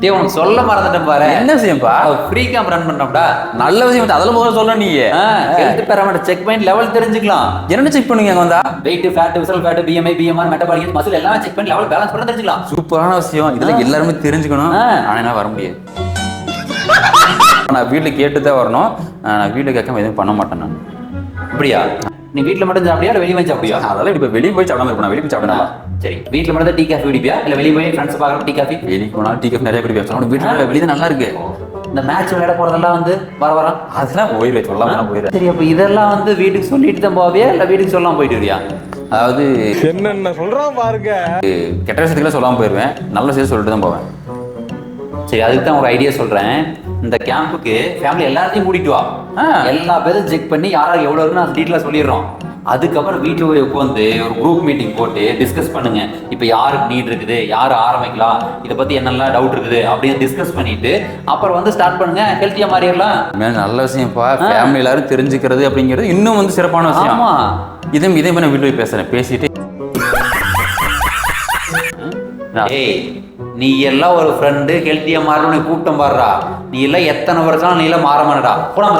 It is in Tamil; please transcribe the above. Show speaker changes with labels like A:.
A: டேய் உனக்கு சொல்ல மறந்துட்டேன் பாரு.
B: என்ன விஷயம்ப்பா?
A: ஃப்ரீ கேம்ப் ரன் பண்றோம்டா.
B: நல்ல விஷயம். அதில் முதல்ல சொல்ல நீங்க
A: ஹெல்த் பேராமீட்டர் செக் பண்ணி லெவல் தெரிஞ்சுக்கலாம்.
B: என்ன செக் பண்ணுங்க அங்க வந்தா?
A: Weight, fat, visceral fat, BMI, BMR, metabolic, muscle எல்லாம் செக் பண்ணி லெவல் பேலன்ஸ் பண்ண தெரிஞ்சுக்கலாம்.
B: சூப்பரான விஷயம். இதுல எல்லாருமே தெரிஞ்சுக்கணும். ஆனா என்ன வர முடியாது. நான் வீட்டுல கேட்டு தான் வரணும். நான் வீட்டுல கேட்காம எதுவும் பண்ண மாட்டேன் நான்.
A: அப்படியா? நீ வீட்டுல மட்டும் சாப்பிடியா இல்ல வெளியே போய் சாப்பிடியா?
B: அதெல்லாம் இப்ப வெளியே போய் சாப்பிடாம இருப்பேன். வெளியே போய் சாப்பிடலாம்.
A: சரி, வீட்டுல மட்டும் டீ காஃபி குடிப்பியா இல்ல வெளியே போய் ஃப்ரெண்ட்ஸ் பார்க்கற டீ காஃபி?
B: வெளியே போனாலும் டீ காஃபி நிறைய குடிப்பேன். அவனோட வீட்டுல வெளியே நல்லா இருக்கு.
A: இந்த மேட்ச் விளையாட போறதெல்லாம் வந்து வர
B: அதெல்லாம் போயிடுவேன். சொல்லாம போயிடுறேன்.
A: சரி, அப்ப இதெல்லாம் வந்து வீட்டுக்கு சொல்லிட்டு தான் போவியா இல்ல வீட்டுக்கு சொல்லாம போயிட்டு வரியா?
B: அதாவது
C: என்னென்ன சொல்றான் பாருங்க.
B: கெட்ட விஷயத்துக்குலாம் சொல்லாம போயிடுவேன். நல்ல விஷயம் சொல்லிட்டு தான் போவேன்.
A: சரி, அதுக்கு தான் ஒரு ஐடியா சொல்றேன். இந்த கேம்புக்கு ஃபேமிலி எல்லாத்தையும் கூட்டிட்டு வா. எல்லா பேரும் செக் பண்ணி யாராவது எவ்வளவு இருக்குன்னு அது டீட்டெயிலாக சொல்லிடுறோம். அதுக்கப்புறம் வீட்டில் போய் உட்காந்து ஒரு குரூப் மீட்டிங் போட்டு டிஸ்கஸ் பண்ணுங்க. இப்போ யாருக்கு நீட் இருக்குது, யார் ஆரம்பிக்கலாம், இதை பத்தி என்னெல்லாம் டவுட் இருக்குது அப்படின்னு டிஸ்கஸ் பண்ணிட்டு அப்புறம் வந்து ஸ்டார்ட் பண்ணுங்க. ஹெல்த்தியா மாறிடலாம்.
B: நல்ல விஷயம்ப்பா. ஃபேமிலி எல்லாரும் தெரிஞ்சுக்கிறது அப்படிங்கிறது இன்னும் வந்து சிறப்பான விஷயம்.
A: ஆமா,
B: இதே நான் வீட்டில் போய் பேசுறேன். பேசிட்டு
A: ஏய், நீ எல்லாம் ஒரு ஃப்ரெண்டு ஹெல்த்தியா மாறணும் கூட்டம் பாடுறா. நீ எல்லாம் எத்தனை வருஷம் நீ எல்லாம் மாற மாட்டா. போலாம்.